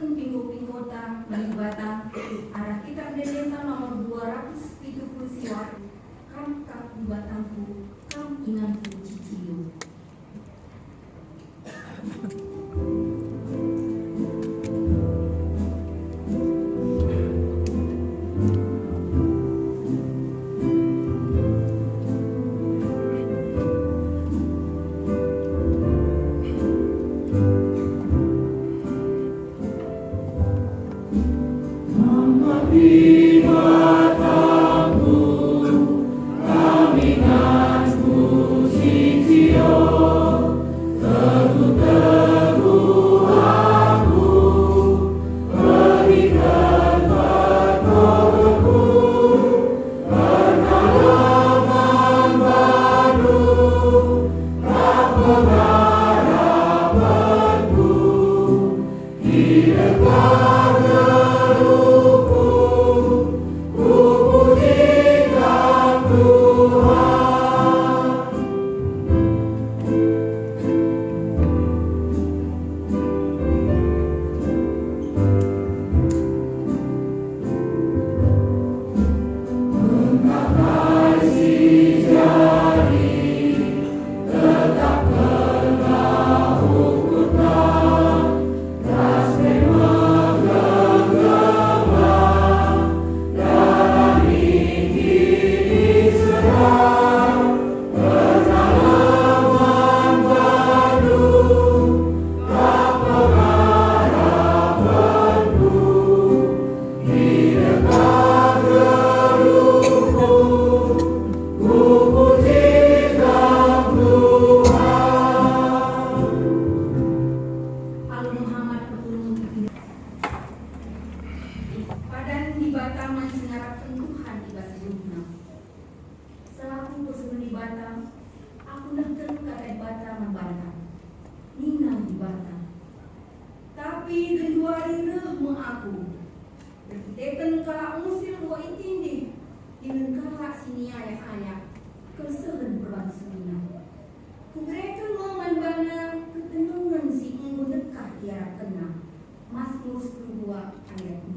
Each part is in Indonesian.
Pun pinggota Kalibata arah kitab Dendeta nomor 270 siwat kam kap di batangku kam inganku ciciyo. Tapi genduari rehmu aku berkitekan kala musir wa itindi dengan kala sini ayah-ayah kesehen berlangsungnya kugreken mongan bana ketenungan si enggu dekat tiara kena Mazmur 2 ayat 6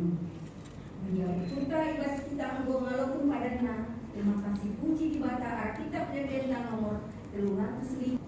beliau kita ibas kita enggu ngalokun padana terima kasih puji di bata Alkitab Dendeta nomor 305.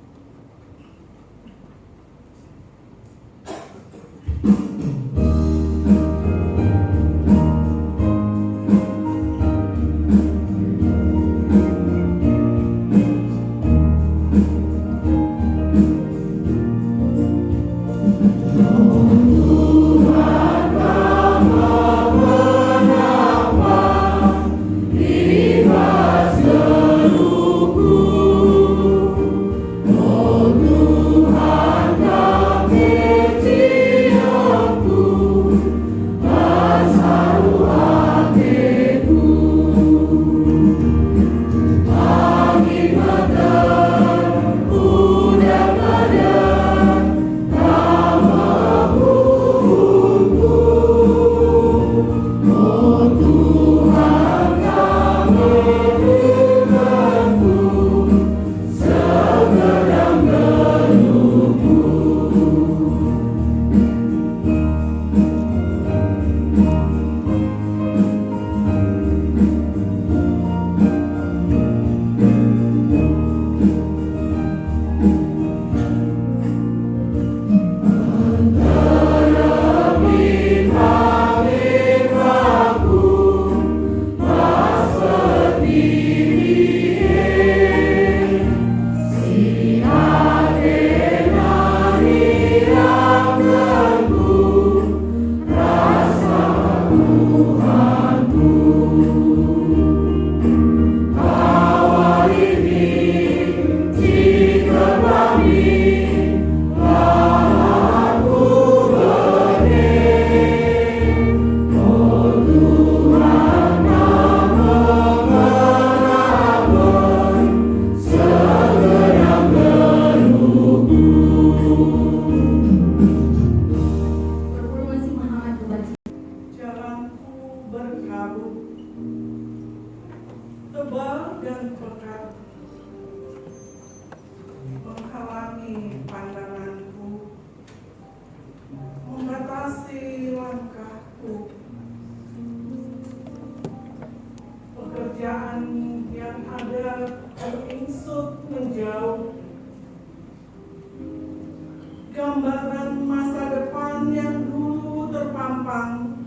gambaran masa depan yang dulu terpampang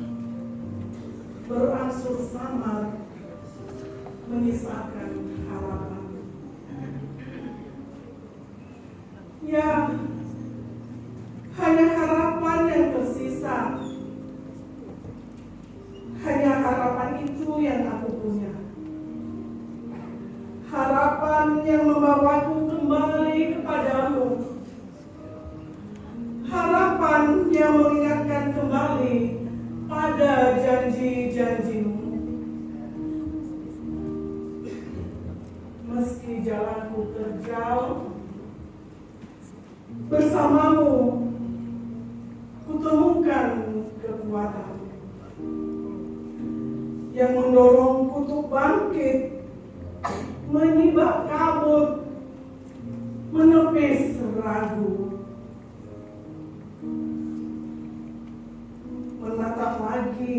berangsur samar menyisakan harapan. Ya, hanya harapan yang tersisa. Hanya harapan itu yang aku punya. Harapan yang membawaku kembali kepadamu. Harapan yang mengingatkan kembali pada janji-janjimu. Meski jalanku terjal, bersamamu kutemukan kekuatan yang mendorongku untuk bangkit, menyibak kabut, menepis ragu, menatap lagi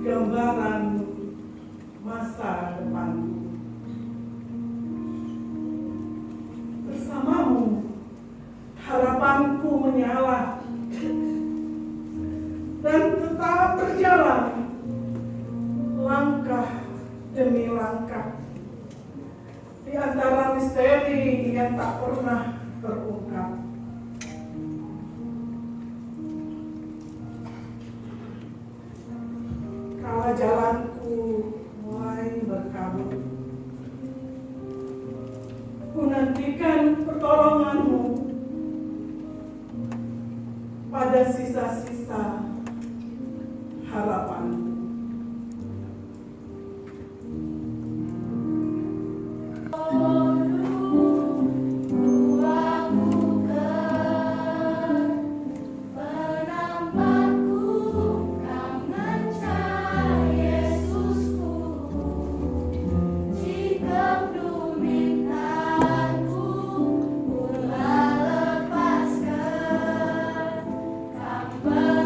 gambaran masa depanku. Bersamamu harapanku menyala dan tetap berjalan langkah demi langkah di antara misteri yang tak pernah terungkap. Kala jalanku mulai berkabut, ku nantikan pertolonganmu pada sisa-sisa harapanmu. Bye.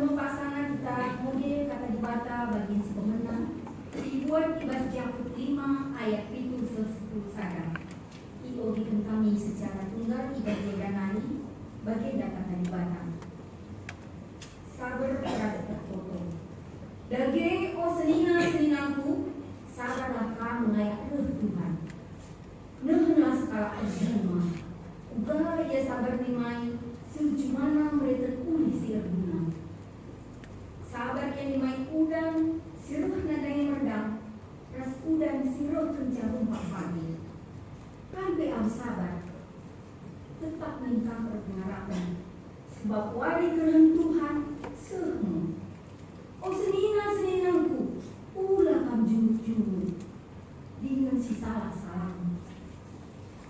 mempasana kita model kata di bata bagian si pemenang dibuat di bas Yakub 5 ayat 7 10 sadar. Io diken kami secara tunggal ibadah jaganani bagian kata di bata. Sabar beras terfoto. Dage o senina-seninaku, sabarlah kamu layak Tuhan. Nehna skala ajima. Uga ia sabar nimai sejumana mereka kuli sirduna. Sabar yang nimai udang siruh nadai merdang. Ras udang siruh kencarum pagi. Kampe am sabar tetap minta perpengarapan. Sebab wari kehendak Tuhan sehmu. O senina-seninangku, ulah kam jujur dengan si salah-salahmu.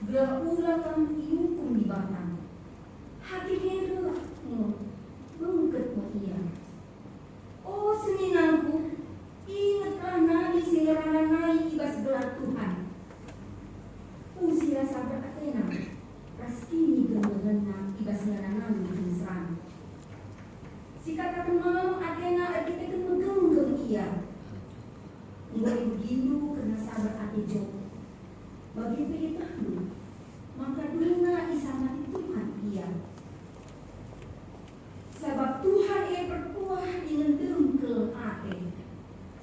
Gelah ulah kam iukum di batang. Hati merahmu, bengketmu ia. O seninangku, ingatlah nabi singerana naik ibas gelar Tuhan. Usia sabar Athena, raskini genggena ibas ngerana nabi serang. Si kata malam Athena kita megenggam ia. Mulai begitu kena sabar Atejo. Bagi perintahmu, maka duna isamati Tuhan ia. Sebab Tuhan ia berkuah dengan dengkel ate.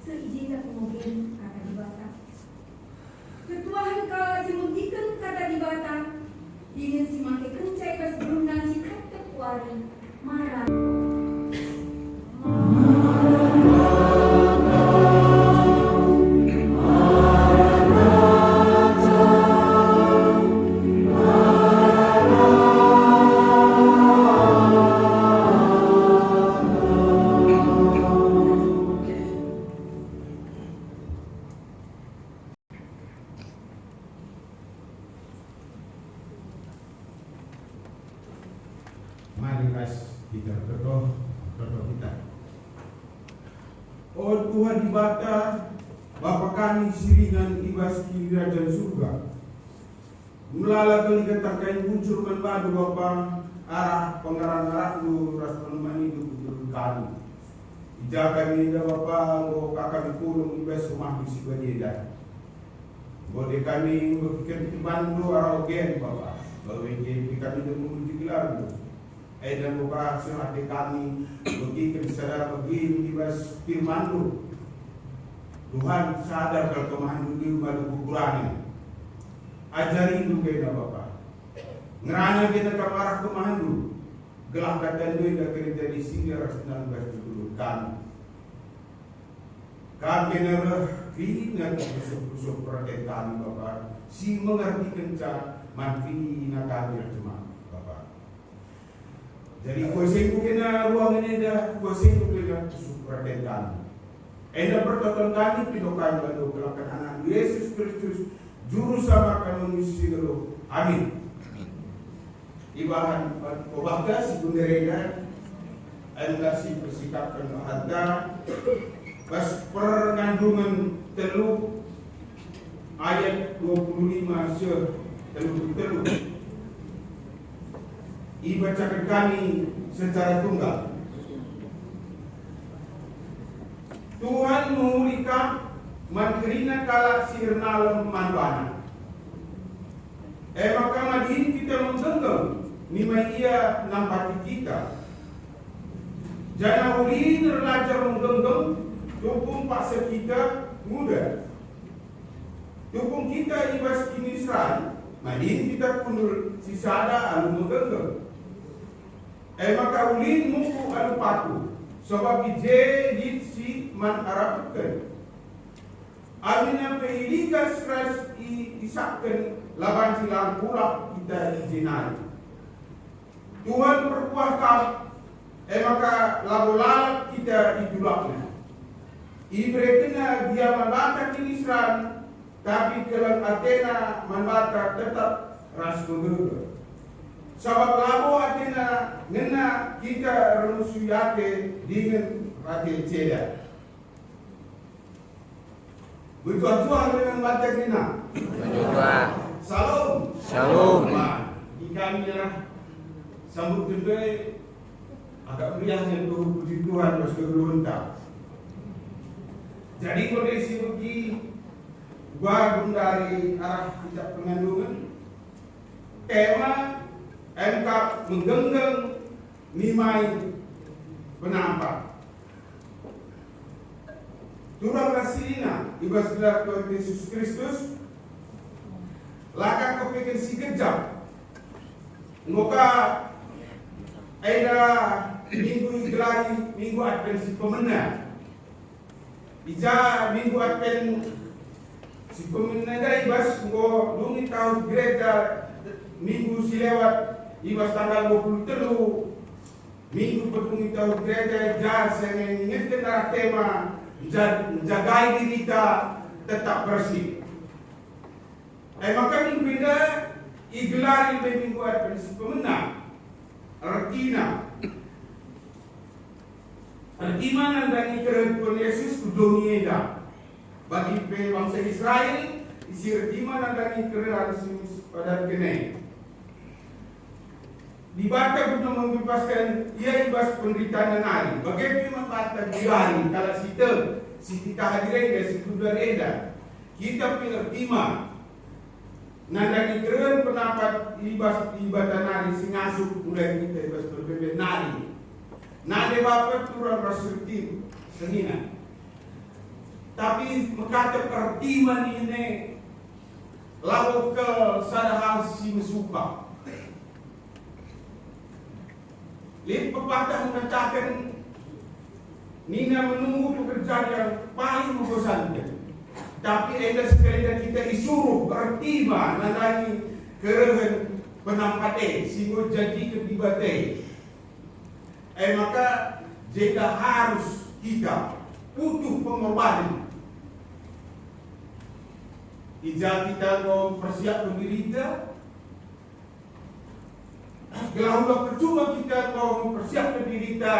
Seijinlah kemudian kata di bata. Ketuahan kala simutikan kata di bata. Dengan si make kencai pas beruna si kata kuari marah. Mari kita berdoa kita. Oh Tuhan di bata, Bapa kami siringan ibas kerajaan surga. Mulala kali katakan muncul membadu Bapa arah pengarang-arahmu ras penemani hidup kami. Ija kami dah Bapa, lo kakak kulung ibas rumah di Sibadieda. Boleh kami berfikir di bandu arah ogen Bapa. Bahwa kami dah menuju gelarmu. Dan buka hati kami bagi kesadaran bagi ibas firman-Mu. Tuhan sadar kalau kemahan itu baru kekurangan. Ajari itu kita Bapa. Ngeranya kita kamarah kemahan itu. Gelah kata itu dah kerja di sini rasakan dulu kami. Kami nerah kina kusuk perhatian kami Bapa. Si mengerti kencang mati nak kami cuma. Jadi kuasa itu kena ruang ini dah kuasa itu kena perhatian kami. Enda pertonton kami pinokan bantu kelakkan anak Yesus Kristus juru sama kami misi dulu. Amin. Ibahan obahda si bunderena anda si bersikapkan hadda pas pengandungan telu ayat 25 telu dibacakan kami secara tunggal. Tuhan memulihkan manterina kala sirna manbana. Maka madin kita menggenggam nima ia nampati kita. Jana ulin terlajar menggenggam dukung paksa kita muda. Dukung kita ibas kinisran madin kita punul sisada alu menggenggam. Maka ulin muku alu patu sebab ije dit si man arapkan amina peiliga sras isakkan laban silang pula kita izinari Tuhan berkuah kami maka labu lalap kita idulaknya ibrekena dia membata kinisran tapi kelang Athena membata tetap ras menggegar. Sebab labo Athena ngena kita renusuyake dengan hati ceda. Berjuang dengan mata kena. Salam. Shalom. Ikan merah sambut gede agak meriahnya tuh puji Tuhan pas kegelunta. Jadi kondisi bagi bagun dari arah kitab pengandungan tema MK menggenggam nimai penampak turang rasilina ibas gelar Tuhan Yesus Kristus laka kepikir si kejam ngoka ada minggu gelari minggu Advent si pemenang ija minggu Advent si pemenang dari ibas ngo lungi tahun gereja minggu si lewat ibas tanggal 23 minggu pedungi tahun gereja ija saya ingatkan arah tema jagai diri kita tetap bersih. Maka minggu ini igelari minggu Advent si pemenang artinya mana dari kerajaan Yesus kudunia bagi bangsa Israel isi mana dari kerajaan Yesus pada kene dibaca untuk membebaskan ia ibas penderitaan hari bagaimana mata dihari kalau kita hadirin si kudar eda kita pengertima nanda dikeren pendapat ibas ibadah nari singasuk mulai kita ibas berbeda nari nade bapak turun rasultim senina tapi mengkata pertiman ini lalu ke sadahal si mesuka lihat pepatah mengatakan Nina menunggu pekerjaan yang paling membosankan. Tapi ada sekali kita disuruh bertiba nanti kerehan penampate sehingga jadi kedibate. Maka jika harus kita butuh pengorbanan. Ija kita mau persiapkan diri kita. Kalau percuma kita mau mempersiapkan diri kita,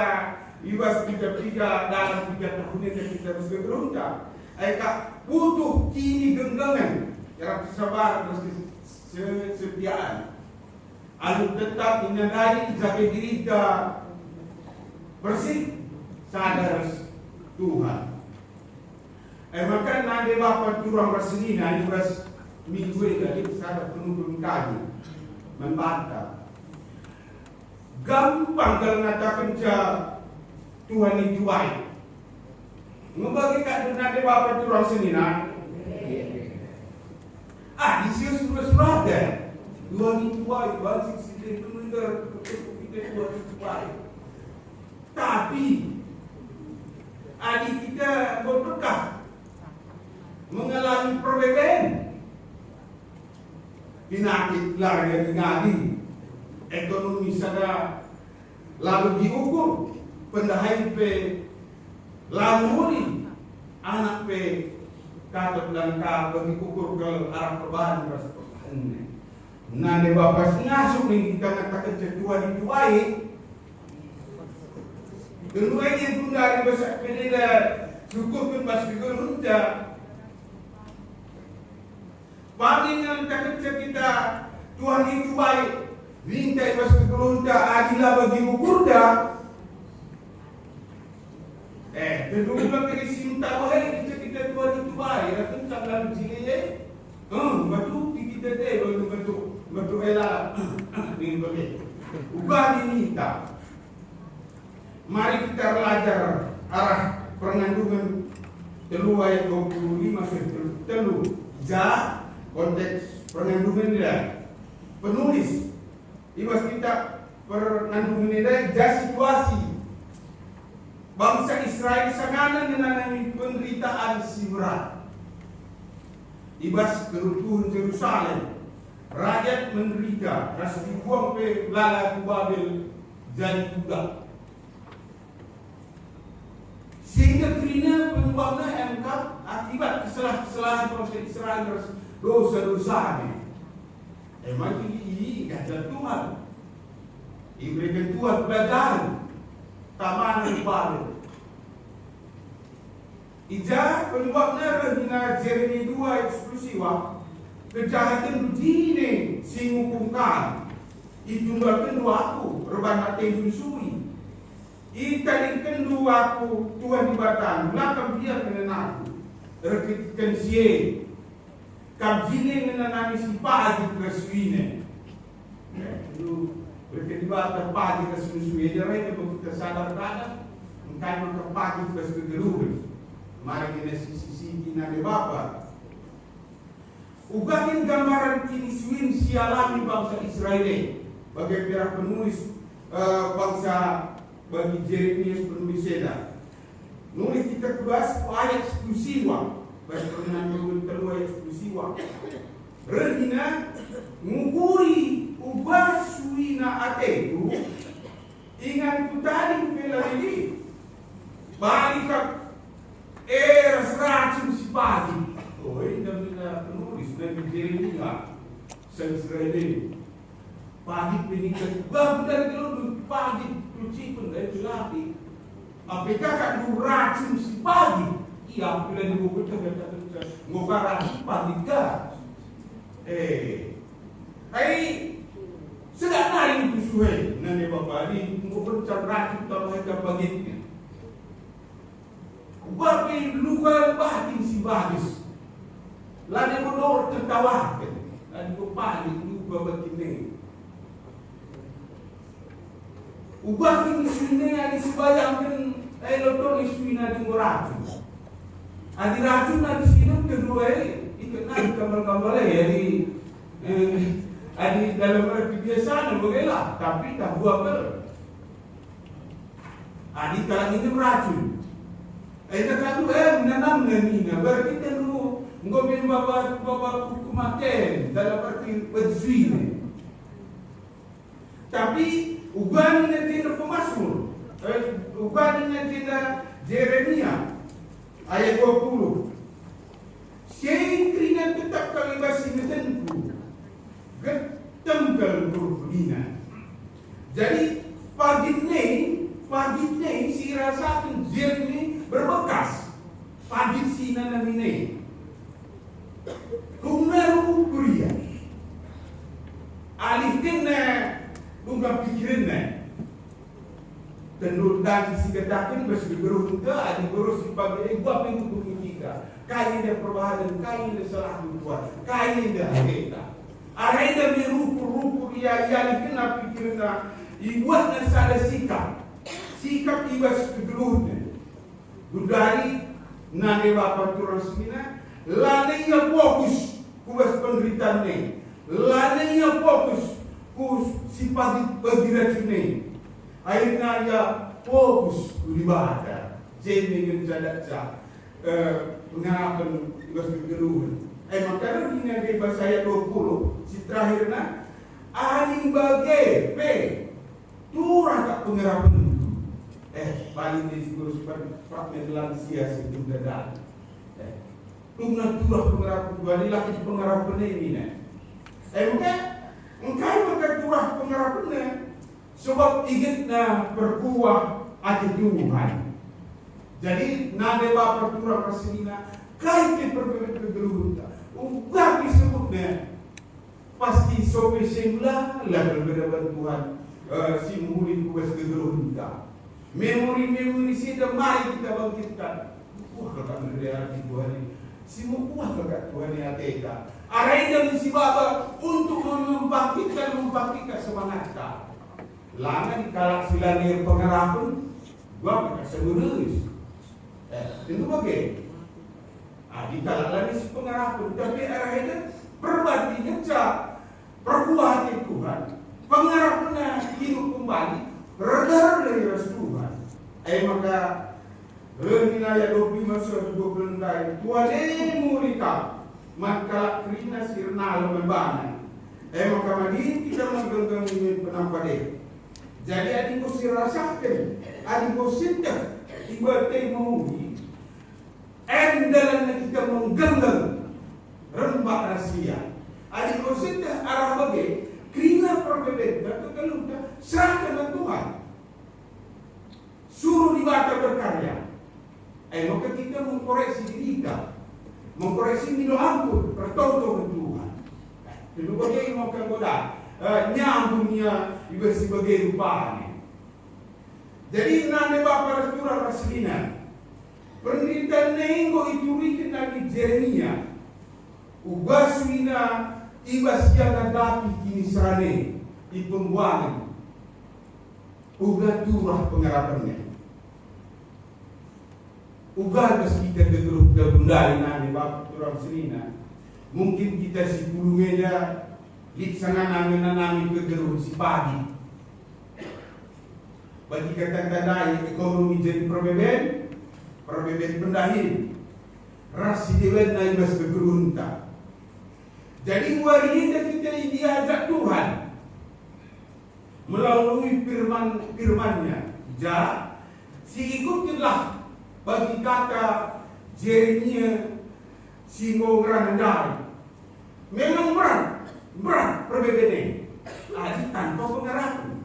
ibas kita dalam 3 tahun yang kita harus bergerunta. Eka butuh kini genggangan, cara kesabaran dan kesetiaan. Lalu tetap inandai jaga diri kita bersih, sadar Tuhan. Maka nade bapak turang rasenina ibas minggu ini sadar penuh kaji membantah. Gampang kalau mengatakan Tuhan itu baik. Membagi kat nade bapak turang senina. Di sini surat dah. Tuhan itu baik, bagi sini mendengar kita Tuhan itu baik. Tapi adik kita berberkah mengalami perbedaan. Penyakit lari dari ngadi, ekonomi sada lalu diukur, pendahai pe lalu muli, anak pe kata belangka bagi ukur ke arah perubahan rasa perubahan. Nade bapak ngasuh nih kita katakan Tuhan itu baik. Kedua yang tunda di besar penila cukup pun pas digerunta. Paling yang kita Tuhan itu baik. Rintai pas digerunta adilah bagi ukurda. Kedua kali cinta wahai kita Tuhan itu baik. Ratun sangat jilai. Batu kita deh batu elah. Ini boleh. Ubah diminta. Mari kita belajar arah pengandungan 3 ayat 25 sampai 3. Konteks pengandungan dia. Penulis ibas kita pengandungan dia situasi bangsa Israel sanganan mengalami penderitaan si berat. Ibas keruntuhan Jerusalem. Rakyat menderita, rasa dibuang ke lala ke Babel jadi budak. Sehingga kerana penyebabnya MK akibat kesalahan bangsa Israel dosa-dosanya. Emang ini kata Tuhan. Diberikan Tuhan pelajaran taman Babel. Ija penyebabnya dengan Jeremia 2 eksklusiwa kejahatan begini sing hukumkan itu bahkan waktu reban mati menyusui Italingkan dua aku Tuhan di batang, belakang dia menenaku. Rekitkan sie, kabjine menanami si pagi kesuine. Itu berarti batang pagi kesuine. Jadi kita sadar kadang, engkau maka pagi kesuine. Mari kita sisi kina de bapa. Ugahin gambaran kini suin sialami bangsa Israel. Bagi pihak penulis bangsa bagi Jeremias penulis Seda. Nulis kita kuas ayat eksklusiwa. Bagi pengenaan kedua eksklusiwa. Regina ngukuri ubah suina ateku. Ingat ku tadi pela ini. Balik racun si pagi. Oh, ini dah penulis dari Jeremia sang Israel. Pagi penikan, bukan kalau pagi cuci pun dari latih. Apakah kan racun si pagi? Iya, bila dibuka kata ngokar pagi ka. Sedang naik itu suai. Nanti bapak ini ngokar racun tak mereka baginya. Babi luka batin si badis. Lani menor tertawakan. Lani panik luka batin. Ubah kini suina di sebayangkan lotor suina di racun. Adi racun adi sinum kedua ikan adi kamar-kamar di adi dalam kebiasaan bagaimana tapi tak buat ber. Adi kalau ini racun. Kata menanam nina berarti lu ngomong bapak kumaten dalam arti berzina. Tapi ubah ni tidak pemasmur. Ubah ni tidak Jeremia ayat 20. Sehingga tetap kalibasi netenku getengkal berbina. Jadi pagi ni si rasakan Jeremia berbekas pagi sina namine kumnaru kuria alihkan na bunga pikiran na tenur dan si kedakin bersegeruh ke ada guru si pagi gua minggu kita kaya dia perbahasan kaya dia salah buat kaya dia kita arena mirupu dia alihkan pikiran na ibuat na sada sikap ibas kegeruhnya Budari nane bapa turun semina, lanenya fokus kubas penderitaan ni, lanenya fokus kus sifat berdiracuni, akhirnya ya fokus ibadah, jadi menjaga pengarapan kubas kegeruhan. Makanya ini ada bahasa ayat 20, si terakhirnya aning bagai turah tak pengarapan. Paling di sekolah fragmen lansia sebelum dadah. Tunggu turah pengarapan lagi pengarapan ini. Mungkin engkau makan turah pengarapan sebab ingat na berkuah ada Tuhan. Jadi nade bapa turah kasihina kait perbedaan kegeluhan. Ubah disebutnya pasti sopi semula lah berbeda Tuhan si muhuri kubas kegeluhan. Memori sida mari kita bangkitkan. Wah kakak merdeka di Tuhan ini. Semua kakak Tuhan ini ateka. Arahnya si Bapa untuk membangkitkan semangat kita. Lama dikala silanir pengarapan, gua kita seluruh. Itu bagaimana? Dikala lagi si pengarapan, tapi arahnya berbandingnya perkuah hati Tuhan. Pengarapannya hidup kembali. Redar dari Tuhan. Maka Renilaya 25 surah 20 Tuhan murika maka krina sirna lemebana. Maka magin kita menggenggam ingin penampade. Jadi adik ko sirasakan, adik ko sinta ibaday mahuli. Dalam na kita menggenggam rembak rahasia. Adik ko sinta arah bagi krina perbedaan keluta serahkan dengan Tuhan. Suruh dibaca berkarya. Maka kita mengkoreksi diri kita. Mengkoreksi minum ampun. Bertonton dengan Tuhan. Itu bagaimana mau kegoda. Nyambungnya sebagai rupa. Jadi nane bapa rastura raslina. Pendidikan nengo iturikin lagi Jeremia. Ubaswina ibas yang dapi kini serane di pembuangan. Uga turah pengarapannya. Uga bas kita kegerup gabundari nane bapa turah raslina. Mungkin kita si puluh meja liksangan nanami kegerup si pagi. Bagi kata-kata ekonomi jadi perbeben pendahin ras dewan na ibas kegerunta. Jadi hari ini kita diajak Tuhan melalui firman-nya. Si ikutilah bagi kata Jeremia si mau ngerandai. Memang berat perbedaan ini. Adi tanpa pengarahan.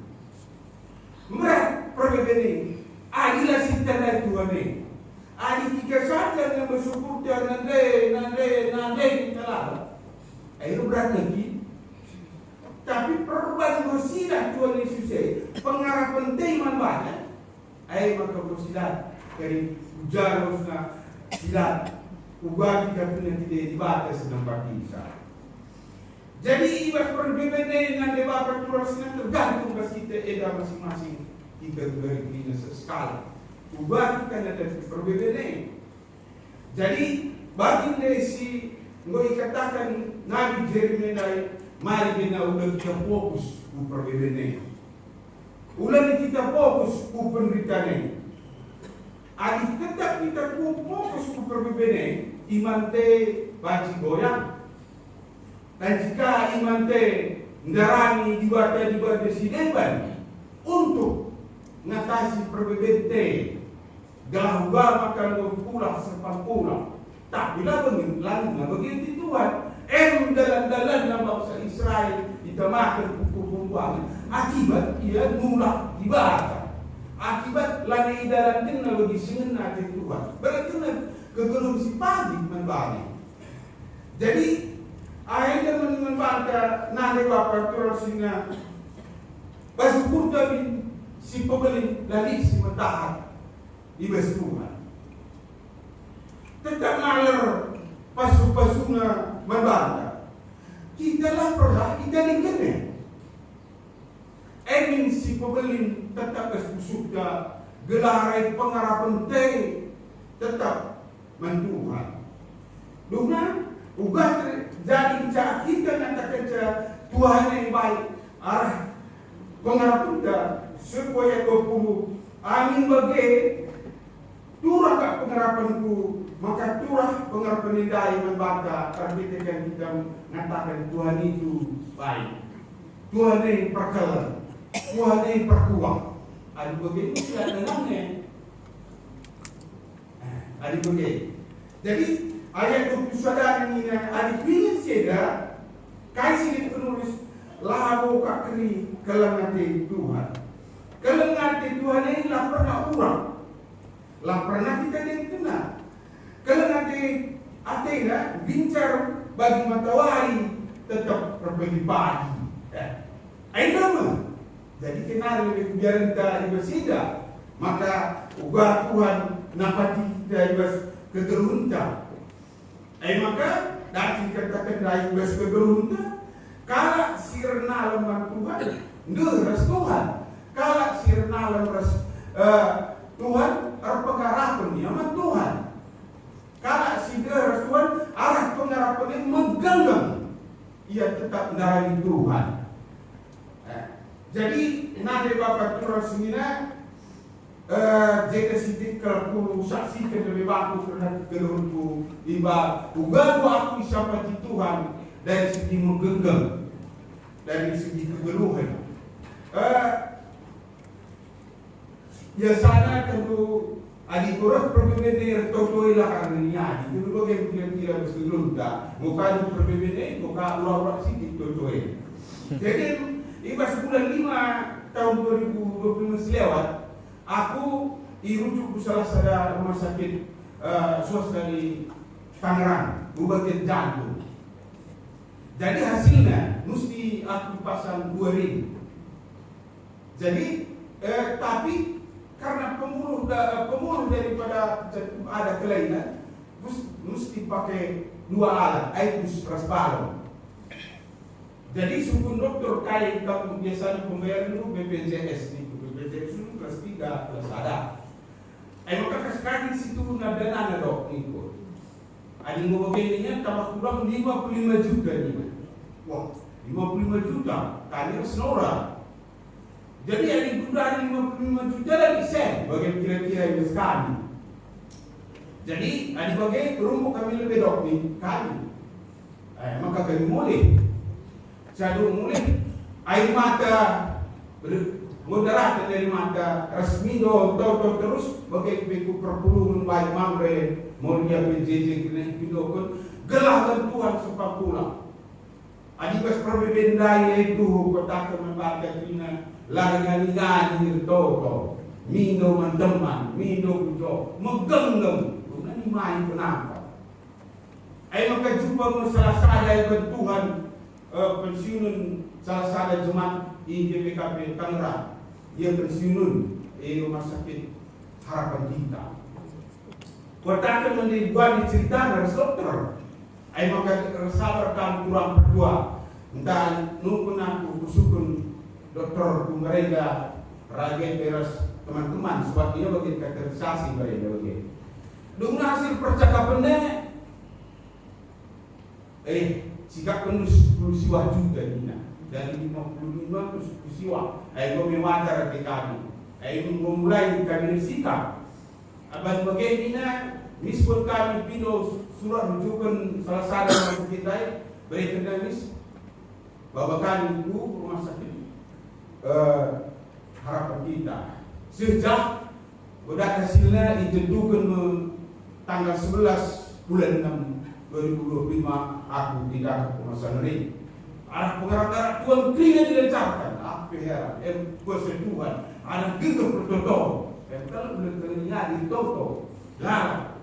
Berat perbedaan ini. Adilah si tanda Tuhan ini. Adi tiga saja yang bersyukur dan nande kita lah. Ayo berat lagi. Tapi perubahan bersilah Tuhan Yesus pengharapan teman banyak. Ayo maka bersilah dari ujarosna silat. Ubah kita punya tidak dibatas nampak kisah. Jadi ibas perbedaan dengan debat perturasnya tergantung bagi kita eda masing-masing kita beri sekali. Ubah kita ada perbedaan. Jadi bagi si ngoi katakan Nabi Jeremia mari kita ulang kita fokus ku perbedaan. Ulang kita fokus ku penderitaan. Adik tetap kita fokus ku perbedaan. Iman te baci goyang. Dan jika iman te ndarani dibaca si deban untuk ngatasi perbedaan te galau maka pulang serpan pulang. Tapi lah begitu Tuhan. Dalan-dalan nama bangsa Israel ditamakan pukul-pukul akibat ia mulak dibaca. Akibat lani dalan din na lagi singen natin Tuhan. Berarti kegelung si pagi membagi. Jadi akhirnya membantah nade bapa turun singa. Basukur kami si pembeli lali si matahat ibas Tuhan. Tetap ngalir pasu-pasuna membantah. Kita lah pernah kita dikene. Emin si pembeli tetap bersusuka gelarai pengharapan te tetap mentuhan. Dengan ubah jadi cak kita nyatakan Tuhan yang baik arah pengharapan kita supaya 20 amin bagi turah kak pengharapanku maka turah pengharapan indai membantah artikan kita mengatakan Tuhan itu baik. Tuhan yang perkelan. Tuhan yang perkuat. Adik begitu tidak dengannya. Adik begitu. Jadi ayat 20 saudara ini adik pilih seda kasih penulis labo kakri kelengati Tuhan. Kelengati Tuhan ini lah pernah urang. Lah pernah kita dengar. Kelengati Athena bincar bagi matahari tetap berbagi pagi. Ayo nama. Jadi kenal lebih biaran tak bersida, maka ubah Tuhan napati kita ibas kegerunta. Maka dan dikatakan dah ibas kegerunta, kalau sirna lemah Tuhan, ngeras Tuhan. Kalau sirna lemah Tuhan, pengharapan dia sama Tuhan. Kalau si ngeras Tuhan, arah pengharapannya menggenggam, ia tetap dari Tuhan. Jadi nade bapa turun semina jika sidik kalau saksikan lebih bagus terhadap kelurku iba ugal aku siapa di Tuhan dari segi menggenggam dari segi kegeluhan. Biasanya kalau adik kurang perbedaan tertotoi lah karena itu dulu yang kira-kira bersegelunta muka itu perbedaan muka ulah-ulah sidik tertotoi. Jadi ibas bulan 5 tahun 2020 lewat, aku dirujuk ke salah satu rumah sakit swasta di Tangerang, bagian jantung. Jadi hasilnya mesti aku pasang 2 ring. Jadi tapi karena pemuluh daripada ada kelainan mesti pakai 2 alat, aibus rasbalon. Jadi sukun dokter kaya kalau biasanya pembayaran itu BPJS itu, BPJS itu kelas 3 kelas ada. Maka sekarang situ dana dok ikut. Ada yang begininya tambah kurang 55 juta nih. Wah, 55 juta, kali senora. Jadi ada yang kurang 55 juta lagi sen, bagaimana kira-kira yang sekali. Jadi ada bagai rumah kami lebih dok nih kali. Maka kami mulai. Saya mulai air mata moderat dari mata resmi do terus bagai beku perpuluhan baik mamre moria PJJ kena hidup pun gelah bantuan sepak pula. Adibas perbedaan itu kota membaca kena lari-lari toto mindo teman mindo kujo megenggam ini main kenapa? Maka jumpa masalah sadar bantuan pensiunan salah satu jemaat di GPKP Tangerang, dia pensiunan rumah sakit Harapan Kita. Waktu mendibuat cerita dari dokter, maka sabar kan kurang berdua. Entah nukun aku kusukun dokter mereka ragen beres teman-teman sebab dia bagi kategorisasi mereka bagi. Dengan hasil percakapannya, sikap peristiwa juga Nina dari 55 peristiwa kami wajar ke kami memulai kami sikap abang bagaimana mispun kami pindah surat rujukan salah satu rumah kita berita mis bahwa kami itu rumah sakit Harapan Kita sejak udah hasilnya ditentukan tanggal 11 bulan 6 2025 aku tidak ke pemasaran ini. Arah pengarah Tuhan keringan dilancarkan. Apa heran? Persetujuan. Ada gegap bertoto. Kalau boleh terlihat di toto. Lah.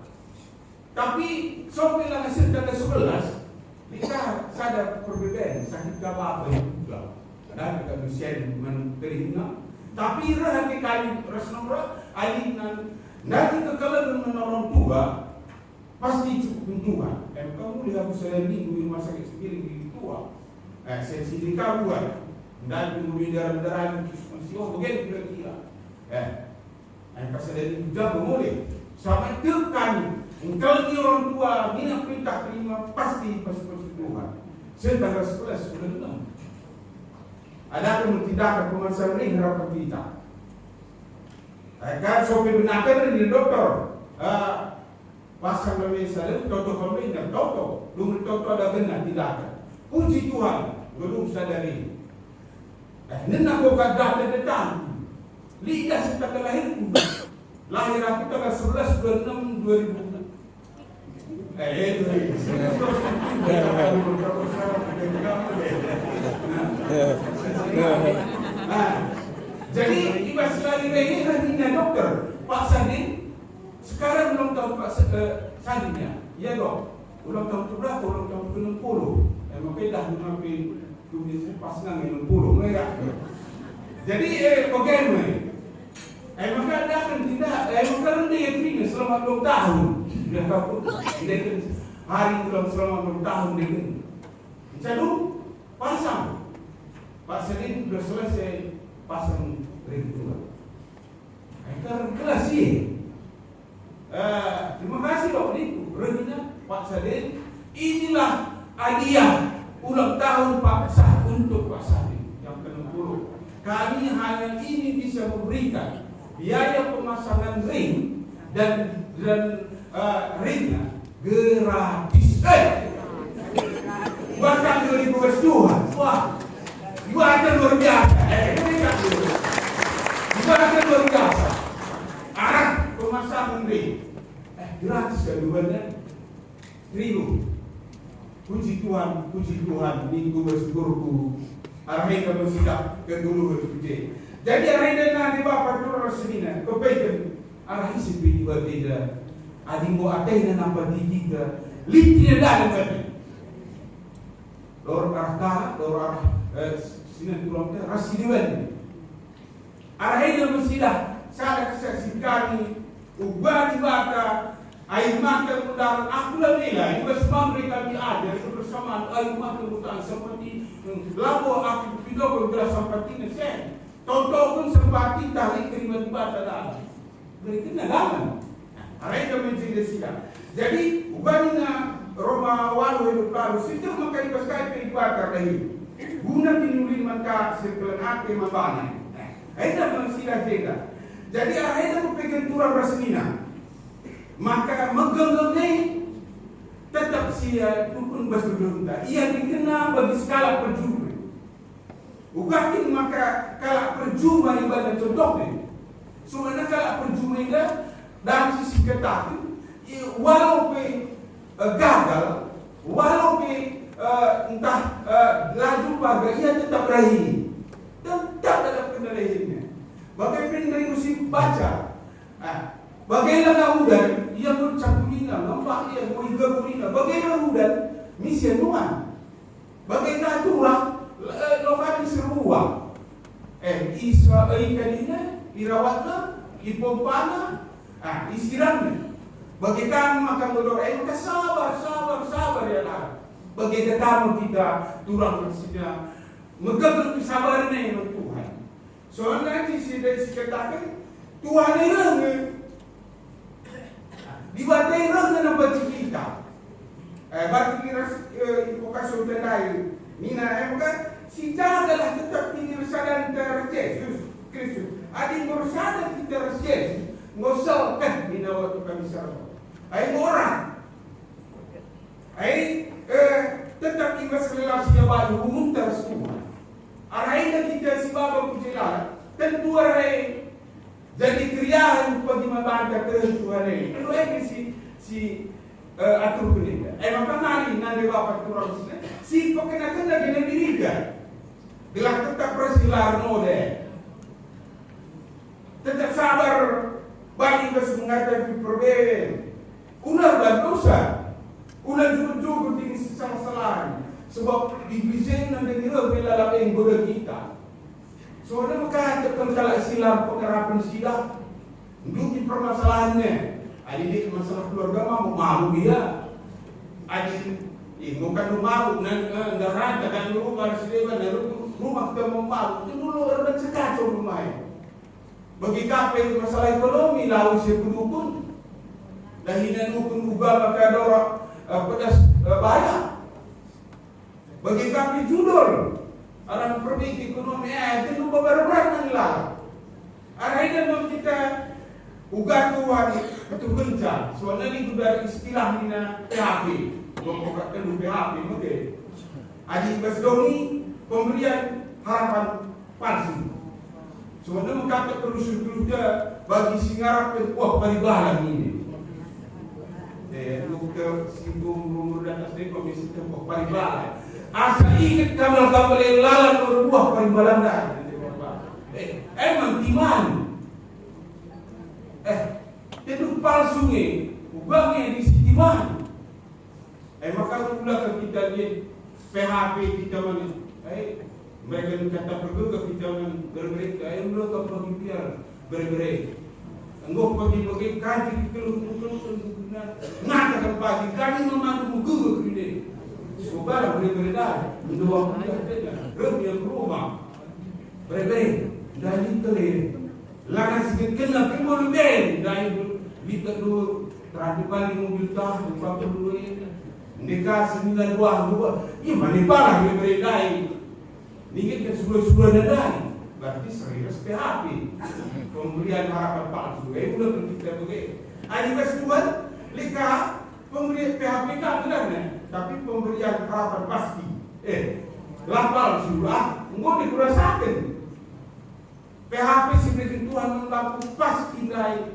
Tapi sampai lah hasil tanggal 11, kita sadar perbedaan. Sakit apa juga. Dan kita bisa menerima. Tapi rakyat kali resnomra alinan nanti kekalahan menolong tua pasti cukup Tuhan. Kamu lihat saya minggu di rumah sakit sendiri di tua. Saya sendiri kabuan dan kemudian darah suspension begitu kira-kira. Pas saya di jago boleh sampai tekan. Kalau ni orang tua minat perintah terima pasti Tuhan. Tanggal 11 bulan 6. Ada yang tidak pemasaran ini Harapan Kita. Kan sampai benarkan di dokter. Pasang lebih salah, toto kombinasi, toto, belum toto ada benar tidak ada. Puji Tuhan, belum sadari. Nena kau kata datang, lidah setelah lahirku. Lahir aku tanggal 11 bulan 6 2000. Jadi ibas lahir ini hanya dokter Pak Sadin. Sekarang ulang tahun Pak Sandinya, ya dok. Ulang tahun berapa? Ulang tahun ke-60. Makanya dah mengambil tulisnya pas nang 60, mereka. Jadi bagaimana? Maka ada kan tidak, maka dia terima selama 2 tahun. Dia kau, dia kan hari ulang selama 2 tahun dia kan. Jadi pasang. Pak Sadin sudah selesai pasang ring 2. Karena kelas sih. Terima kasih Pak Niku, reginya Pak Sadin. Inilah hadiah ulang tahun Pak Sah untuk Pak Sadin yang ke-60. Kami hanya ini bisa memberikan biaya pemasangan ring dan ringnya gratis. Bahkan 2022. Wah, juga ada luar biasa. Juga ada luar biasa. Arah pemasangan ring gratis keduanya 1000. Puji Tuhan minggu bersyukurku arahin kamu sidap ke dulu berpuji. Jadi arahin nanti bapak turun resminya kebaikan arahin sepi juga tidak adimbo atena nampak tiga litir dalam tadi lor arah sini turun rasidiwan arahin kamu sidap sada kesaksikan ubah di bata air mata mudahan aku lamela ibas mereka diajar bersamaan air mata mudahan seperti labo aku pindah ke seperti nesen tonton seperti tarik terima di bata dah mereka nalaman mereka menjadi siap jadi ubahnya Roma walu hidup lalu situ maka ibas kait di bata lagi guna tinulin maka sekelan hati mabana ada manusia jeda jadi ada berpikir turang rasmina maka menggenggamnya tetap sia dukun basudunda ia dikenal bagi skala perjuangan ugakin maka kala perjuangan ibadah contohnya sebenarnya kala perjuangan dan sisi ketakin walaupun gagal walaupun entah laju warga ia tetap rahim tetap dalam kendaliannya bagaimana dari musim baca bagaimana udan ia mencakulina nampak ia menggabulina bagaimana udan misi nuan bagaimana turang lokasi seruang Israel ikanina irawatna ipompana istirahatnya bagaimana makan melor maka sabar ya lah bagaimana kita turang bersihnya megabel kesabarannya yang Tuhan soalnya di sini dikatakan Tuhan ini dibatai orang yang baca kita baca kita ipokasyon tenai nina bukan si jagalah tetap tinggal sadar terjesus Kristus adik berusaha kita terjesus ngosalkan di waktu kami sarap orang tetap ibas relasi yang baru umum terus Tuhan arahin kita si bapa pujilah tentu arahin jadi kriaan bagi membantah kehentuan ini. Itu si atur kuning. Maka mari nanti bapak turun sini. Si pokoknya lagi diriga. Gelah tetap bersilar node. Tetap sabar bagi bes menghadapi problem. Ular dan dosa. Ular juga di salah-salah. Sebab di bising nanti kira bila lagi yang bodoh kita. Soalnya maka kalau istilah pengerapan silah untuk permasalahannya adik masalah keluarga mau malu dia adik bukan malu nggak rata kan rumah siapa rumah kita mau malu itu dulu orang sekacau rumahnya bagi kape masalah ekonomi lalu siapa dukun dahinan dukun ubah maka ada orang pedas bayar bagi kape judul orang perbaiki ekonomi itu lupa baru-baru lah. Arahin dan kita ugat tuan itu gencar. Soalnya ini dari istilah nina PHP. Mengokatkan PHP mungkin. Adik Basdoni pemberian harapan palsu. Soalnya mengkata terus-terus bagi singarap wah paribalan ini. Dokter singgung rumur dan asli komisi tempoh paribalan. Asa ingat kapal-kapal yang lalat berbuah parimbalan dah. Emang timan. Itu palsu ni. Ubangnya di sini timan. Maka pula kita lihat PHP kita mana. Mereka kata pergi kita bergerak. Mereka pergi biar bergerak. Enggak pergi kaji keluar. Ngatakan pagi kami memandu muka ini. Subara berbeda, dua puluh ada, yang rumah, berbeda, dari telir, laras kena kembali ben, dari lihat dulu, terakhir kali mobil tah, 42 ini, nikah 92, ini mana parah berbeda ini, nikah sebuah nadai, berarti serius PHP, pemberian harapan palsu, udah kita begitu, adik Tuhan, lika pemberian PHP kan benar tapi pemberian harapan pasti. Lapal surah, enggak dikurasakan. PHP sebagai Tuhan melakukan pasti naik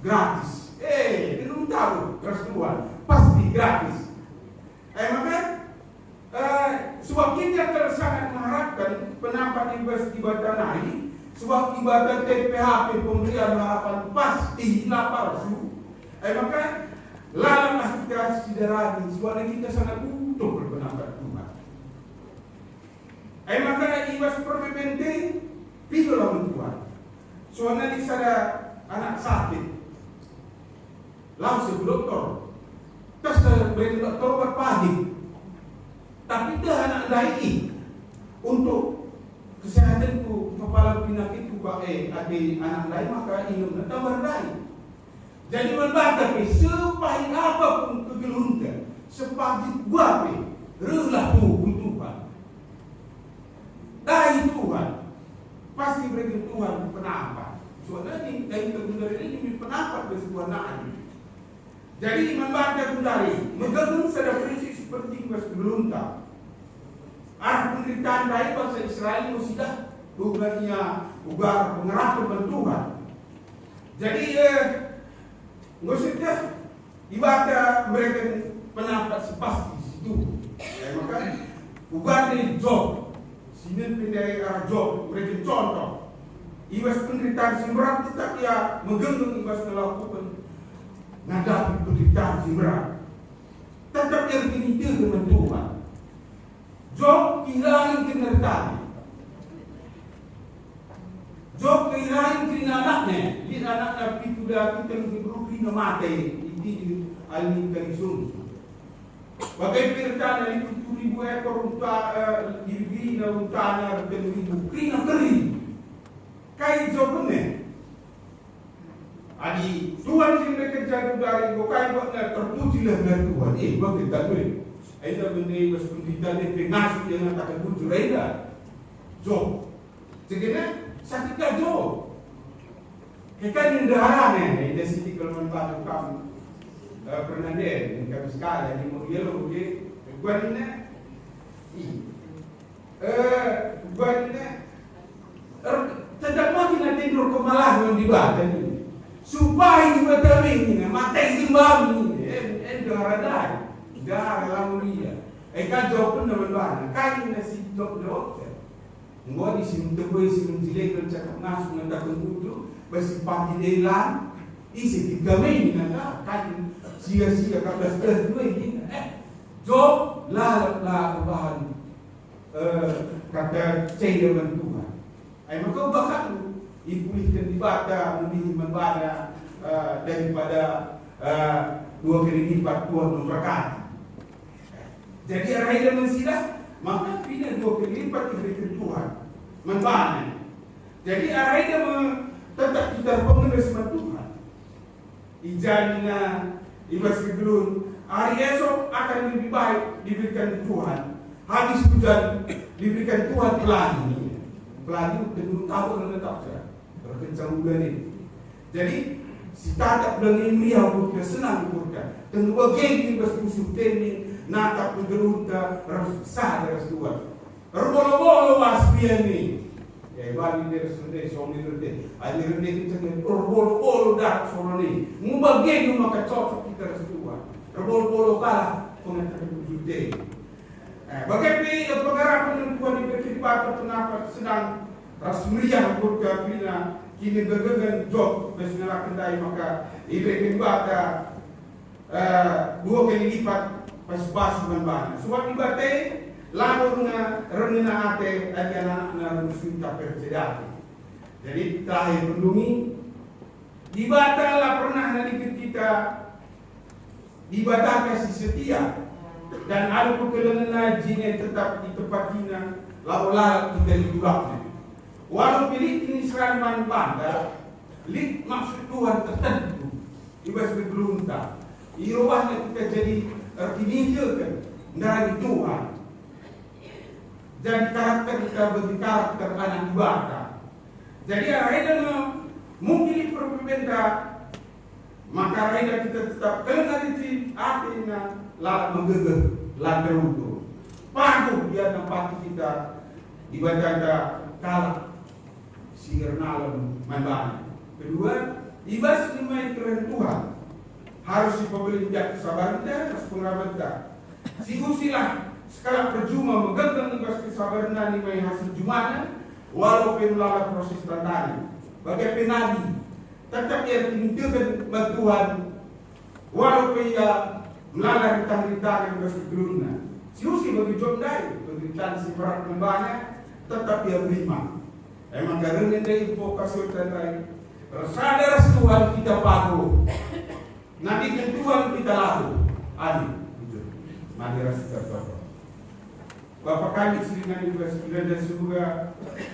gratis. Belum tahu keras Tuhan pasti gratis. Maka sebab kita sangat mengharapkan penampak ibadah naik, sebab ibadah PHP pemberian harapan pasti lapal su. Maka lalamlah kita sidarani, soalnya kita sangat butuh berpendapat Tuhan. Maka ibas perlu penting, pilihlah Tuhan. Soalnya di sana anak sakit, langsung ke dokter. Terus beri dokter buat pagi. Tapi dia anak lain untuk kesehatanku, kepala penyakitku, ada anak lain maka minum tambah lain. Jadi membaca supaya apapun kegelungan, sepagi gua relah Tuhan. Dari Tuhan pasti beri Tuhan penampak. Soalnya ini dari Tuhan ini penampak dari sebuah nabi. Jadi membaca kundari mengandung pada prinsip seperti berlunta. Arah penderitaan dari bangsa Israel sudah bukannya ugar pengerapan Tuhan. Jadi maksudnya ibadah mereka penampak sepasti situ. Maka ugar dari Job, sini dari arah Job mereka contoh. Ibas penderitaan si berat tetap ya menggendong ibas melakukan menghadapi penderitaan si berat. Tetap yang diminta dengan Tuhan. Job kehilangan penderitaan. Job kehilangan kena anaknya. Dia anaknya itu dah kita berupi mati. Ini alami kalisung. Bagai penderitaan dari 7.000 ekor unta dibina untanya dan ribu kena kering. Kai Job ni. Adi Tuhan sih mereka jatuh dari bukai buatnya terpujilah dengan Tuhan. Bagi tak boleh. Aida benda mas penderitaan dia pengasih yang takkan bujur aida. Job. Segini sakit ka Job. Ikan yang daharan aida sini kalau membantu kamu pernah deh kami sekali di Murielo mungkin bukan ini. Bukan ini. Tidak makin nanti tidur kemalah yang dibaca ini. Supaya dibaca ini, mata simbang ini. Daharan. Dah dalam dia. Kan Job pun dalam mana? Kan nasi Job Job. Ngoi di sini terbuai sini jelek dan cakap ngasih mendapat kudu. Besi pagi delan. Isi 3 minggu nanda. Kan sia-sia 14 ini. Job lah bahan kata cai dengan Tuhan. Maka bahkan dipulihkan dibaca, membaca daripada 2 kali lipat Tuhan memberkati. Jadi arah yang mensilah, maka pindah 2 kali lipat diberikan Tuhan membaca. Jadi arah yang tetap kita pengenas sama Tuhan. Ijadina, ibas kegelun, hari esok akan lebih baik diberikan Tuhan. Habis hujan diberikan Tuhan pelangi. Pelangi tentu tahu dan tetap saja berkencang hujan ini. Jadi si tatak bilang ini dia senang kurka. Tentu bagian ibas musuh teni, natap kegelunta, sah dari Tuhan. Berbolo-bolo wasbian ini. Ya, bagi dia sendiri, suami dia. Ada rendah kita ni berbolo-bolo dah soal ni. Mubagian maka cocok kita Tuhan. Berbolo-bolo kalah pengantar kita. Bagaimana pengarahan Tuhan diberi pada pendapat sedang rasmiyah kurga kina kini bergegan Job bersenara kendai maka diberi pada 2 kali lipat pas membantu. Sebab dibatai lalu rengena ate adi anak-anak muslim tak percaya. Jadi terakhir pendungi dibatallah pernah dari kita dibatalkan si setia. Dan ada perkelangan jin yang tetap di tempat kita lalu kita didulaknya. Walau pilih ini serangan banda, lik maksud Tuhan tertentu, ibas bergelunta. Irobahnya kita jadi terkinijakan dari Tuhan. Jadi karakter kita bagi karakter anak ibadah. Jadi akhirnya mungkin berbeda, maka akhirnya kita tetap kena di akhirnya lalat menggegeh lantai untuk padu dia tempat kita ibadah kalah sirnalam membani. Kedua, ibas dimai keren Tuhan harus diperbelikan kesabaran dan pengamatan. Si usilah sekala percuma menggenggam ibas kesabaran dan dimai hasil jumana walaupun melalui proses tandani. Bagai penadi tetap ia dimintakan bantuan walaupun ia melalui rintangan yang bersegeluna. Si usi bagi Job dari penderitaan si berat membanya tetap ia beriman. Emang karena dari vokasi terkait. Sadar Tuhan kita pagu. Nanti Tuhan kita lalu. Adi. Mari rasa Bapak. Bapak kami seringan juga dan surga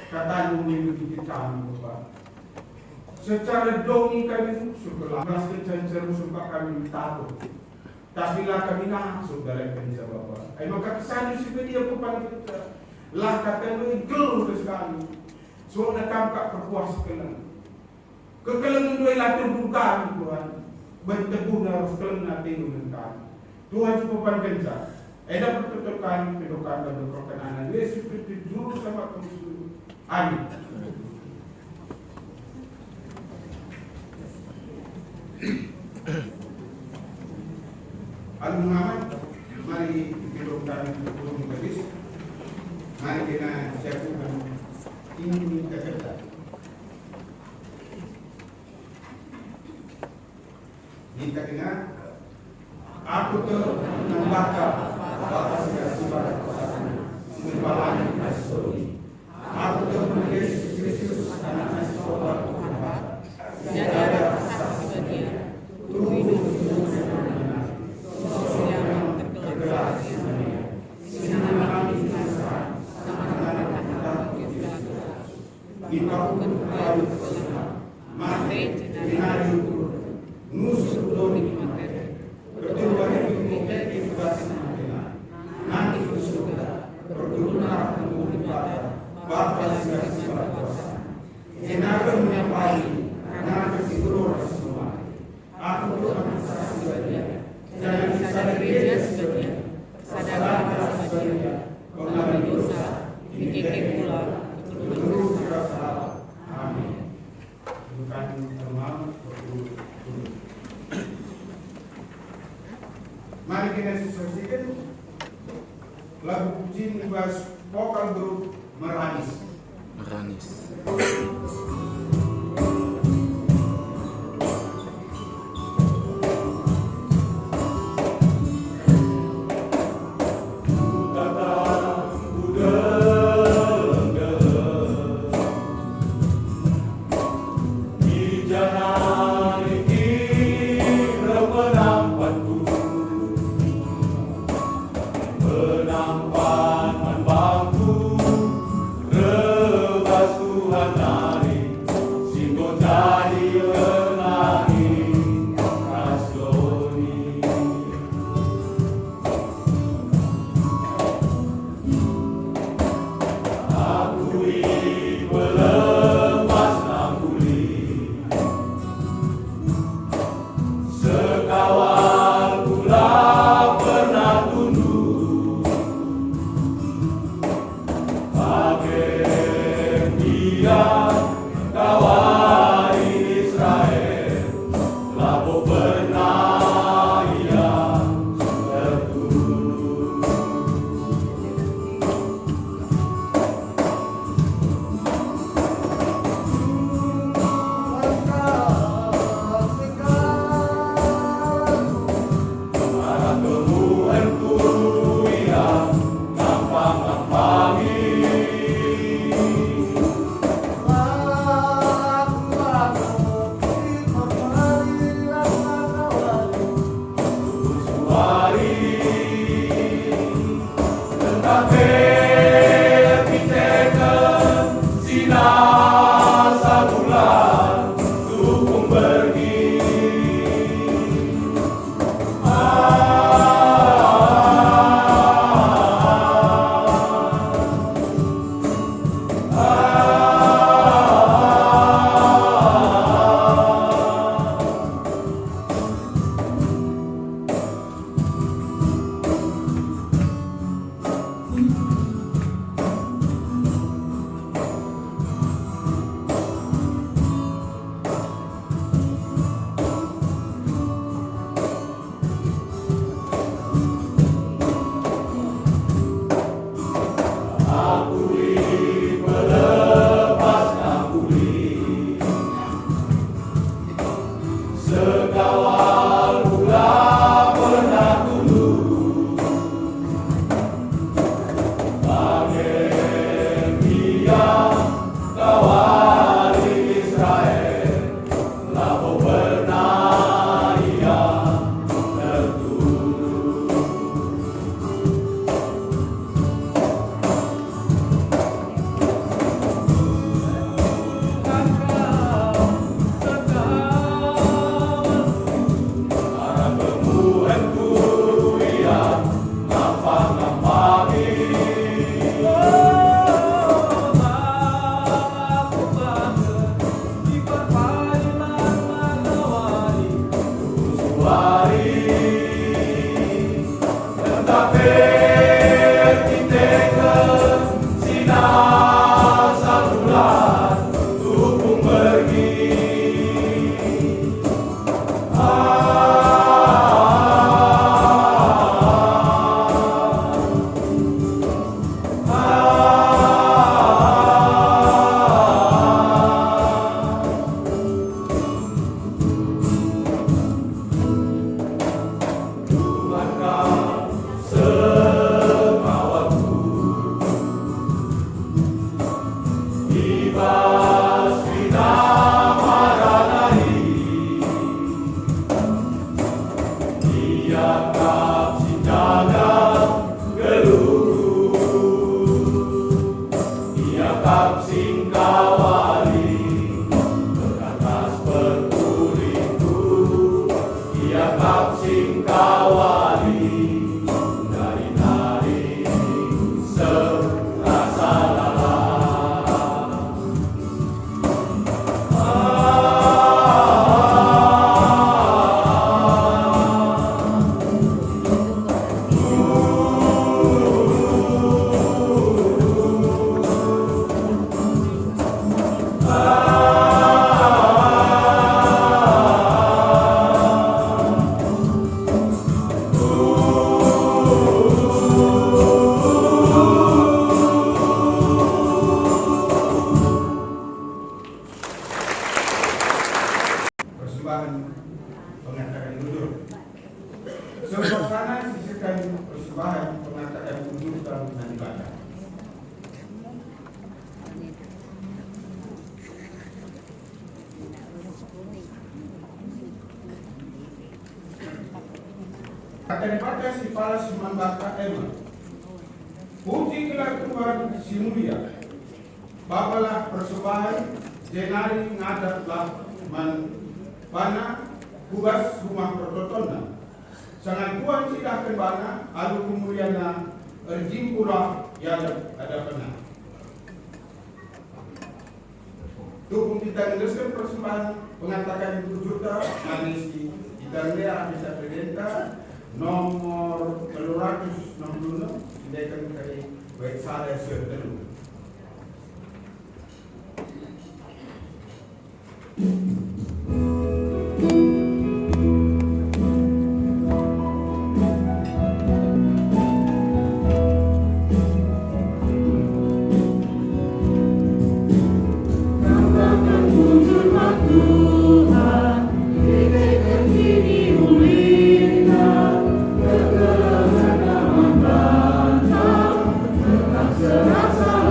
kata memiliki kita Bapak. Secara doni kami syukurlah. Secara suka kami takut. Tapi lah kami langsung dalam penjara Bapak. Maka kesannya sih dia kepada kita. Lah kata menggel sekali. Soalnya kampak berpuas kelang. Kekelang itu adalah terbukaan Tuhan. Berteguh harus kelang nanti dengan Tuhan cukup panjang. Ada pertutupan kedukaan dan berkenaan. Yesus Kristus juru sama Kristus. Amin. Al-Muhammad, mari kita berdoa untuk hadis. Mari kita siapkan ini kata. Kita dengar. Aku membakar batas kesukaan sembalan asori. Aku Yesus Kristus anak Tuhan. Tiada rasa sebagai tubuh tergelar sinar kami kita pun baru mati dinari nusuk doni materi kedua itu menjadi tugas nanti bersyukur berguna mengumpulkan Bapa segala kuasa tenaga menyapai karena keseluruhan semua aku Tuhan sebagian jangan sadar gereja sebagian sadar sebagian pengambil dosa dikekek pula seluruh salah. Amin. Bukan teman mari kita sesuaikan lagu pujian ibas vokal grup Meranis. kap singkawali berkatas berkuliku, ia kap singkawali dari nari serasa lala. Persembahan pengatakan jujur. Suasana sisihkan persembahan pengatakan jujur dan ibadah. Akan dibaca si Pala Simambaka Ema. Pujilah Tuhan si mulia. Bapalah persembahan jenari ngadatlah mana kubas rumah prototona. Sangat Tuhan sidah kembana alu kemuliana erjimpura yang ada pernah. Tukung kita meneruskan persembahan pengatakan juta manis di Italia bisa presenta nomor 266 tindakan dari baik saya sertelu. Rasa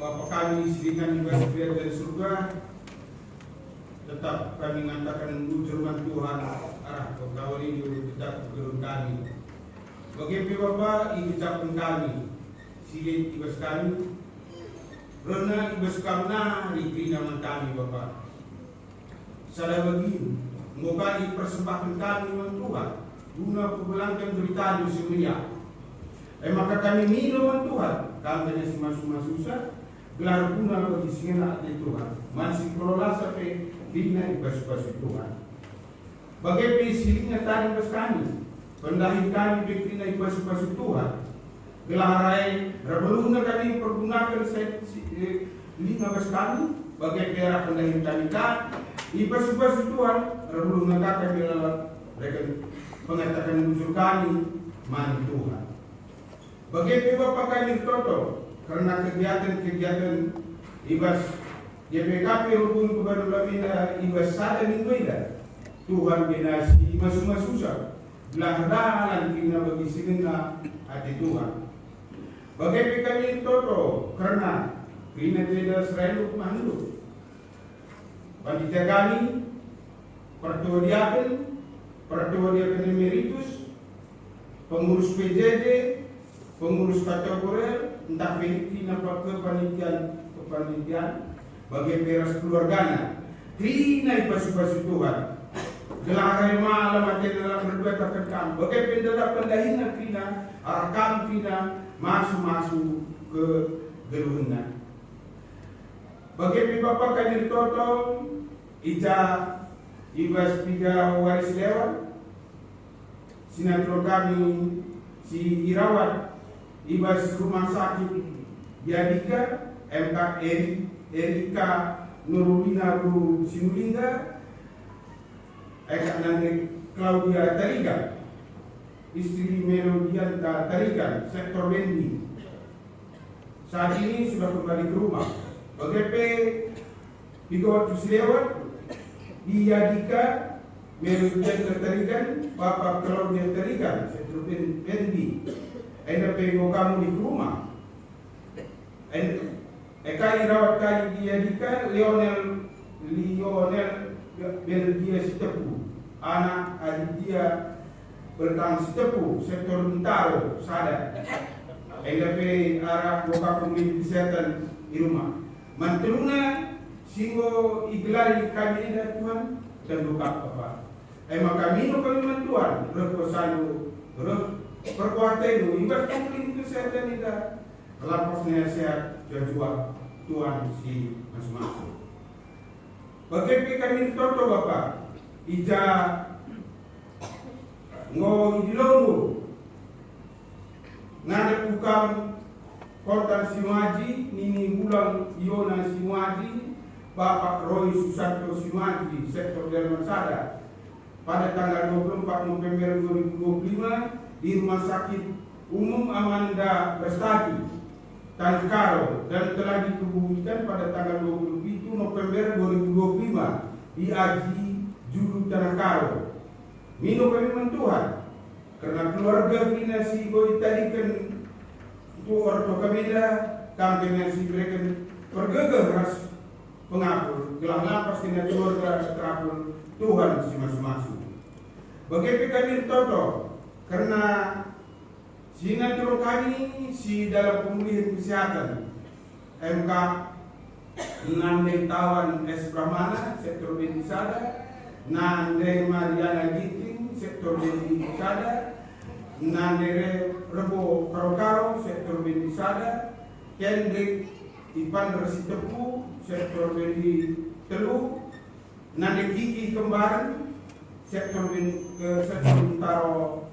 Bapa kami dengan ibadah dari surga, tetap kami mengatakan firman Tuhan arah kau ini tetap bergerak kami. Bagi Bapa iucapkan kami, silit ibas kami, karena ibas kami di nama kami Bapa. Salah bagi, moga persembahkan kami Tuhan, guna pembelangkan berita di semuanya. Maka kami minum Tuhan, kami hanya semasa susah. Gelar guna bagi singa di Tuhan, masih kelola sampai dina ibas-ibas Tuhan. Bagai pisilingnya tadi bas kami, pendahin kami bikin ibas-ibas Tuhan. Gelarai rebeluna kami pergunakan lima bas kami, bagai perak pendahin kami kan, ibas-ibas Tuhan, rebeluna kami lewat mereka pengatakan muncul kami, man Tuhan. Bagai Bapak kami toto. Karena kegiatan-kegiatan ibas JPKP rukun kepada lamina ibas sada minggu Tuhan binasi masuk-masusah belahdalan kina bagi sinina hati Tuhan. Bagai kami toto karena kina tidak sereluk manduk. Panitia kami pertua diaken emeritus, pengurus PJJ, pengurus kategori entah peniti nampak kepanitian bagi beras keluarganya trina ipas-ipas Tuhan gelarai malam aja dalam berdua terkekam bagi pendada pendahina trina arakam trina masuk ke geluhna bagi Bapak kadir toto ija ibas tiga waris lewat sinatro kami si Irawat ibas rumah sakit Yadika MK Erika Nurulina Ru Sinulinga Eka Nande Claudia Tarigan istri Melodianta Tarigan sektor Wendi saat ini sudah kembali ke rumah bagaimana Bigawat Tusilewat di Yadika Melodianta Tarigan Bapak Claudia Tarigan sektor Wendi enda pengo kamu di rumah. Kali rawat kali dia dika Lionel Belgia Sitepu anak Aditya Bertang Sitepu sektor Bintaro sadar. Enda pe arah boka pemilik kesehatan di rumah. Manteluna singgo iglari kami enda Tuhan dan buka apa. Maka mino kami mantuan berkosalu perkuatan itu, ibarat pemilik kesehatan itu lapasnya sehat jajua Tuhan si masing-masing. Bagi kami toto Bapak, ija ngo idilongo ngada tukang korban Simaji, nini bulan Iona Simaji, Bapak Roy Susanto Simaji, sektor Delman Sada, pada tanggal 24 November 2025 di Rumah Sakit Umum Amanda Bestagi, Tankaro dan telah dikebumikan pada tanggal 27 November 2025 di Aji Julu Tankaro. Mino kami Tuhan karena keluarga kita si boy tadi kan itu orto kami dah kami si mereka pergegas pengapur gelah lapas dengan keluarga terapun Tuhan si masing-masing. Bagaimana kami toto karena sinatro kami si dalam pemulihan kesehatan MK Nandai Tawan S. Brahmana sektor Bentisada, Nandai Mariana Ginting sektor Bentisada, Nandai Rebo Karo sektor Bentisada, Kendrick Ipan Resitepu sektor Bendi Telu, Nandai Kiki Kembaran sektor Bintaro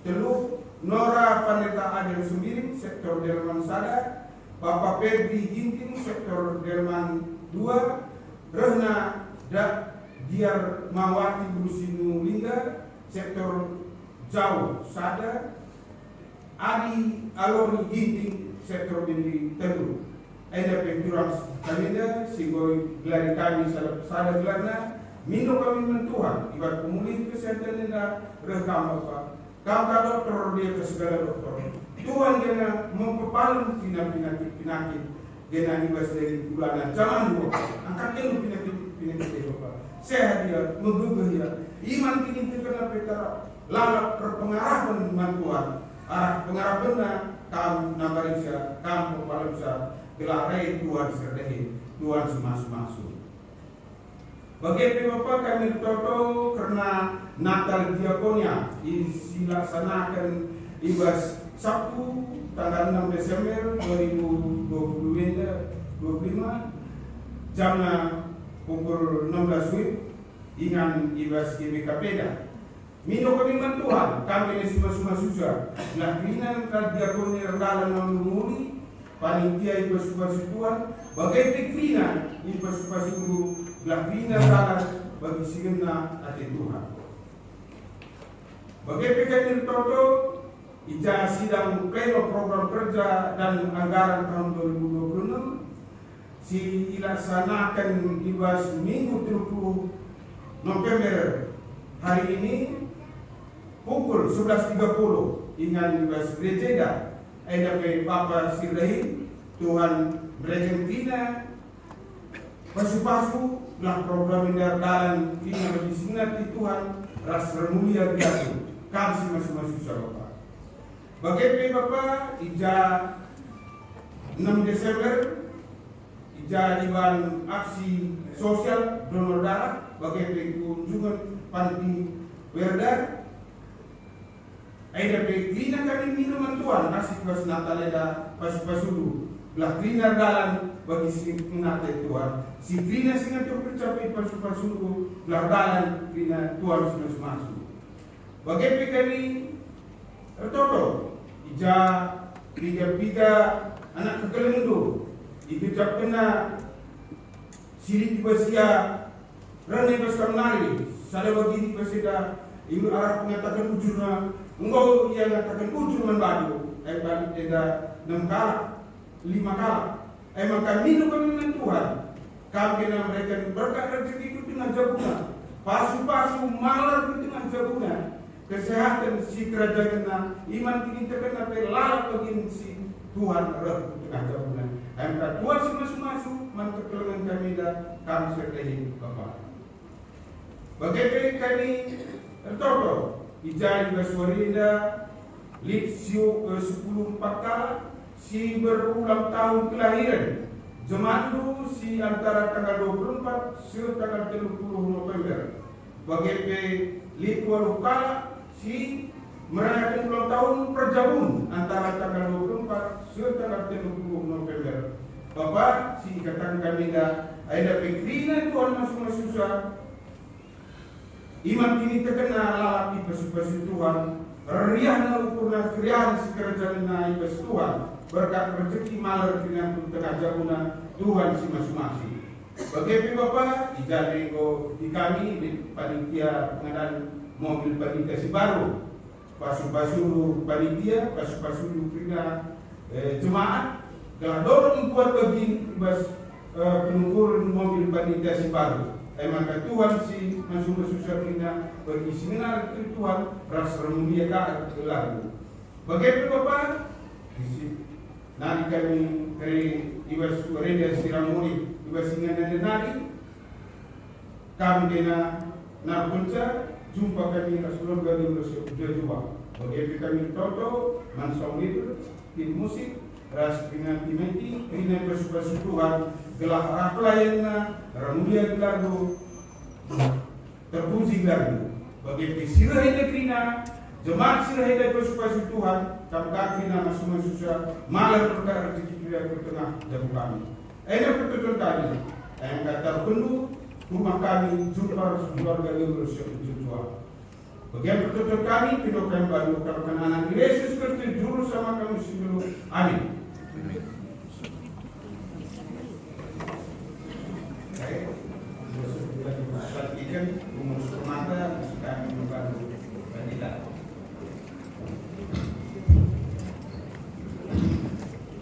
Telu, Nora Pandeta Adel Sembiring sektor Delman Sada, Bapak Febri Ginting sektor Delman 2, Rehna Diar Mawati Brusinu Lingga sektor Jauh Sada, Adi Alori Ginting sektor Bendi Telu. Ada penjurang kami singgoy gelari kami sada gelarna mino kami mentuhan ibarat pemulih kesehatan anda rekam Bapak. Kata dokter dia ke segala dokter. Tuhan jangan memperpaling penyakit genani bas dari bulanan zaman dulu angkat elu pindah Bapak sehat dia megegeh dia iman kini terkena petara lalap perpengarahan mantuan arah pengarahanna kam nabarisa kam pepalemsa gelarai Tuhan serdehi Tuhan semas-masu bagi Bapak kami tahu karena Natal Diakonia dilaksanakan ibas Sabtu tanggal 6 Desember 2025 jam pukul 16 WIB ingan ibas GBKPeda. Mino kami Tuhan, kami ini semua susah. Nah, krinan kal Diakonia rendalan namumuli panitia ibas Tuhan, bagai pikiran ibas dulu belah krinan rendalan bagi sigena ati Tuhan. Bagai pikiran toto Ija sidang pleno program kerja dan anggaran tahun 2026 dilaksanakan ibas Minggu 30 November hari ini pukul 11.30 ingat ibas Gereja ada Bapak Sirlahin Tuhan Berjentina pasu-pasu lah program indardalan kini bagi sinat di Tuhan ras remulia biatu kami masih susah Bapak. Bagi Bapak, ija 6 Desember, ija iban aksi sosial donor darah bagi kunjungan panti Werda. Ada pegina kami minuman Tuhan aksi pas Nataleda pas dulu. Belah krina dalan bagi si menate Tuhan. Si krina singa tercapai pas dulu belah dalan krina Tuhan sudah masuk. Bagi kami Toto ija tiga anak kekelendo itu kena siri basia rane baskamnari sada bagi basida ibu arah mengatakan ujurna engkau yang mengatakan ujur membadu balik eda 6 kali 5 kali maka minum dengan Tuhan kami kena mereka berkat rezeki itu dengan jabuna pasu-pasu malar itu dengan jabuna kesehatan si kerajaan iman kini terkena pelak bagi si Tuhan roh tengah jabunan. Maka Tuhan semasa mantap kelengan kami dah kami sertai Bapak. Bagi kami tertoto ijai bersuarida Litsio 10 pakal si berulang tahun kelahiran Jemandu si antara tanggal 24 sampai tanggal 30 November. Bagi Litwa Lukala si merayakan ulang tahun perjabun antara tanggal 24 sampai tanggal 30 November. Bapak si ikatan kami dah ada pikiran Tuhan masuk susah. Iman kini terkena lalap ipas-ipas Tuhan. Riahna ukurna krian si kerajaan na ipas Tuhan. Berkat rezeki malar kini tengah jabuna Tuhan si masing-masing. Bagi Bapak dijadi di kami di panitia pengadaan mobil panitia si baru pasu-pasu panitia pasu-pasu krina jemaat telah dorong buat bagi bas pengukur mobil panitia si baru maka Tuhan si masuk krina bagi seminar itu Tuhan ras remulia ke lagu bagi Bapak nanti kami dari ibas Redia Siramuri ibas ingat dan nari kami kena narpunca jumpa kami Rasulullah di Jua. Bagi kami Toto, Mansong itu, tim musik, ras dengan timeti, dengan bersuka Tuhan, gelah rakyatna, ramulia gelago, terpuji gelago. Bagi sirah negrina, jemaat sirah bersuka Tuhan, kami masuk susah, malah perkara rezeki kita ke tengah jago kami. Ini betul kami, yang kata penuh rumah kami jumpa keluarga Jua. Bagian betul kami pindokan baru kalau anak Yesus Kristus juru sama kami sebelum amin. Saya sudah diperhatikan umur semata kami membantu